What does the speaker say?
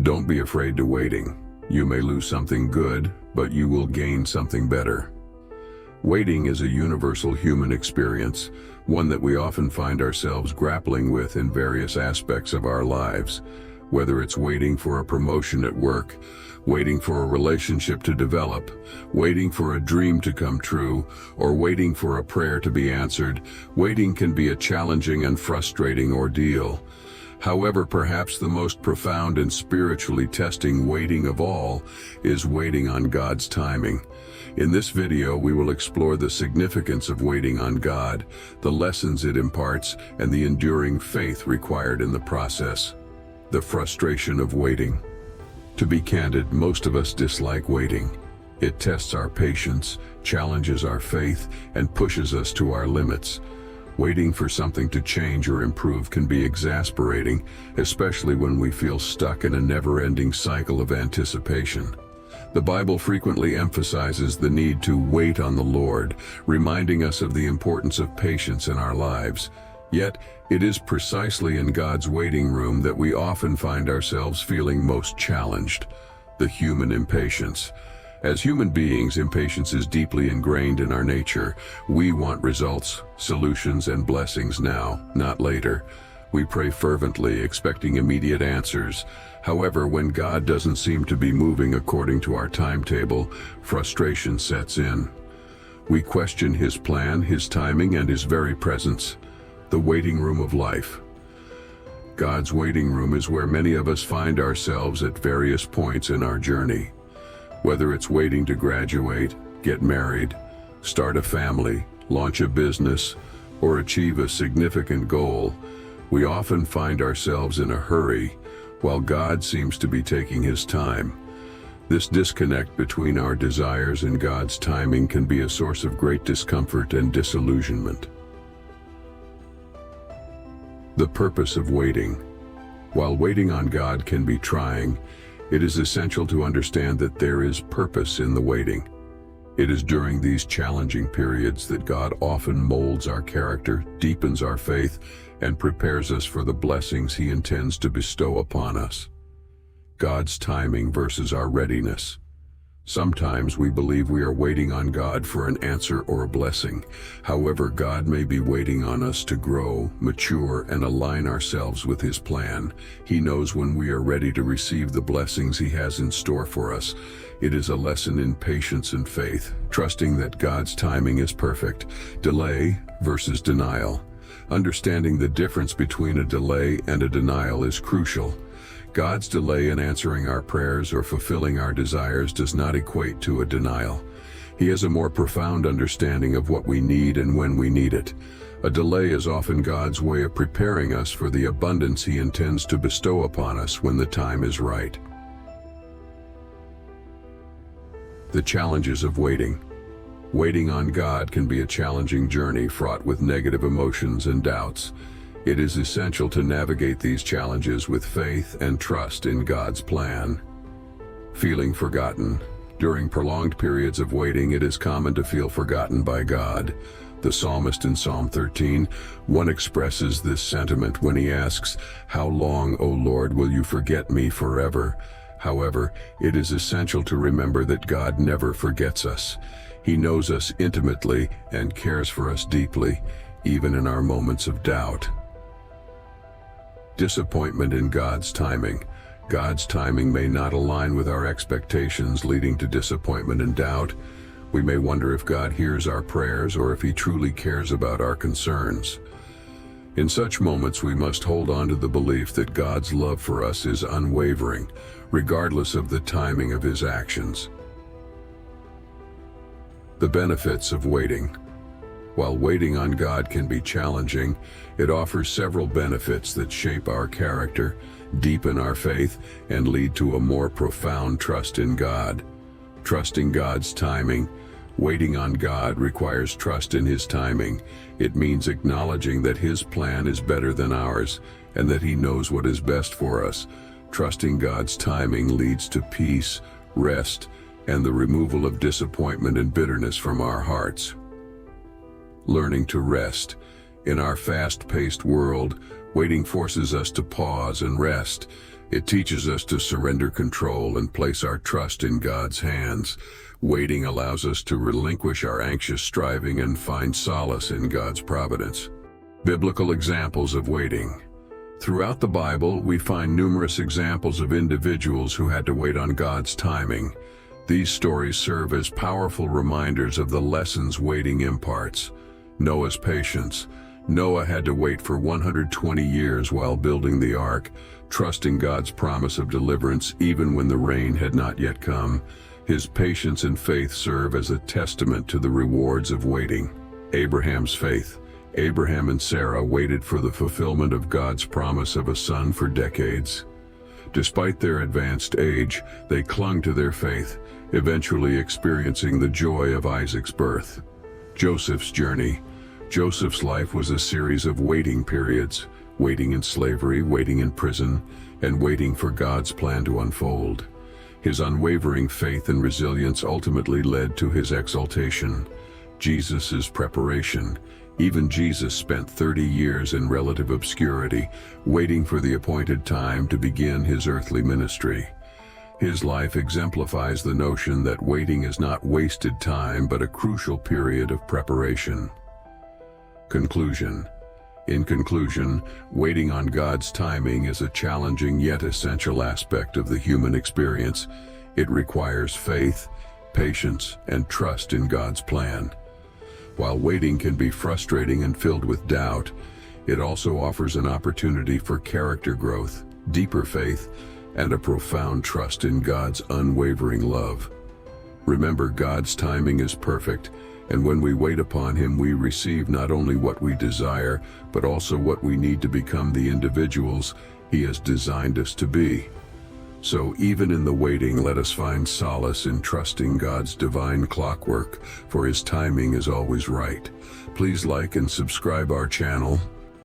Don't be afraid to waiting. You may lose something good, but you will gain something better. Waiting is a universal human experience, one that we often find ourselves grappling with in various aspects of our lives. Whether it's waiting for a promotion at work, waiting for a relationship to develop, waiting for a dream to come true, or waiting for a prayer to be answered, waiting can be a challenging and frustrating ordeal. However, perhaps the most profound and spiritually testing waiting of all is waiting on God's timing. In this video, we will explore the significance of waiting on God, the lessons it imparts, and the enduring faith required in the process. The frustration of waiting. To be candid, most of us dislike waiting. It tests our patience, challenges our faith, and pushes us to our limits. Waiting for something to change or improve can be exasperating, especially when we feel stuck in a never-ending cycle of anticipation. The Bible frequently emphasizes the need to wait on the Lord, reminding us of the importance of patience in our lives. Yet, it is precisely in God's waiting room that we often find ourselves feeling most challenged: the human impatience. As human beings, impatience is deeply ingrained in our nature. We want results, solutions, and blessings now, not later. We pray fervently, expecting immediate answers. However, when God doesn't seem to be moving according to our timetable, frustration sets in. We question His plan, His timing, and His very presence. The waiting room of life. God's waiting room is where many of us find ourselves at various points in our journey. Whether it's waiting to graduate, get married, start a family, launch a business, or achieve a significant goal, we often find ourselves in a hurry, while God seems to be taking His time. This disconnect between our desires and God's timing can be a source of great discomfort and disillusionment. The purpose of waiting. While waiting on God can be trying, it is essential to understand that there is purpose in the waiting. It is during these challenging periods that God often molds our character, deepens our faith, and prepares us for the blessings He intends to bestow upon us. God's timing versus our readiness. Sometimes we believe we are waiting on God for an answer or a blessing. However, God may be waiting on us to grow, mature, and align ourselves with His plan. He knows when we are ready to receive the blessings He has in store for us. It is a lesson in patience and faith, trusting that God's timing is perfect. Delay versus denial. Understanding the difference between a delay and a denial is crucial. God's delay in answering our prayers or fulfilling our desires does not equate to a denial. He has a more profound understanding of what we need and when we need it. A delay is often God's way of preparing us for the abundance He intends to bestow upon us when the time is right. The challenges of waiting. Waiting on God can be a challenging journey fraught with negative emotions and doubts. It is essential to navigate these challenges with faith and trust in God's plan. Feeling forgotten. During prolonged periods of waiting, it is common to feel forgotten by God. The psalmist in Psalm 13:1 expresses this sentiment when he asks, "How long, O Lord, will you forget me forever?" However, it is essential to remember that God never forgets us. He knows us intimately and cares for us deeply, even in our moments of doubt. Disappointment in God's timing. God's timing may not align with our expectations, leading to disappointment and doubt. We may wonder if God hears our prayers or if He truly cares about our concerns. In such moments, we must hold on to the belief that God's love for us is unwavering, regardless of the timing of His actions. The benefits of waiting. While waiting on God can be challenging, it offers several benefits that shape our character, deepen our faith, and lead to a more profound trust in God. Trusting God's timing. Waiting on God requires trust in His timing. It means acknowledging that His plan is better than ours, and that He knows what is best for us. Trusting God's timing leads to peace, rest, and the removal of disappointment and bitterness from our hearts. Learning to rest. In our fast-paced world, waiting forces us to pause and rest. It teaches us to surrender control and place our trust in God's hands. Waiting allows us to relinquish our anxious striving and find solace in God's providence. Biblical examples of waiting. Throughout the Bible, we find numerous examples of individuals who had to wait on God's timing. These stories serve as powerful reminders of the lessons waiting imparts. Noah's patience. Noah had to wait for 120 years while building the ark, trusting God's promise of deliverance even when the rain had not yet come. His patience and faith serve as a testament to the rewards of waiting. Abraham's faith. Abraham and Sarah waited for the fulfillment of God's promise of a son for decades. Despite their advanced age, they clung to their faith, eventually experiencing the joy of Isaac's birth. Joseph's journey. Joseph's life was a series of waiting periods, waiting in slavery, waiting in prison, and waiting for God's plan to unfold. His unwavering faith and resilience ultimately led to his exaltation. Jesus' preparation. Even Jesus spent 30 years in relative obscurity, waiting for the appointed time to begin his earthly ministry. His life exemplifies the notion that waiting is not wasted time but a crucial period of preparation. Conclusion. In conclusion, waiting on God's timing is a challenging yet essential aspect of the human experience. It requires faith, patience, and trust in God's plan. While waiting can be frustrating and filled with doubt, it also offers an opportunity for character growth, deeper faith, and a profound trust in God's unwavering love. Remember, God's timing is perfect, and when we wait upon Him, we receive not only what we desire, but also what we need to become the individuals He has designed us to be. So even in the waiting, let us find solace in trusting God's divine clockwork, for His timing is always right. Please like and subscribe our channel.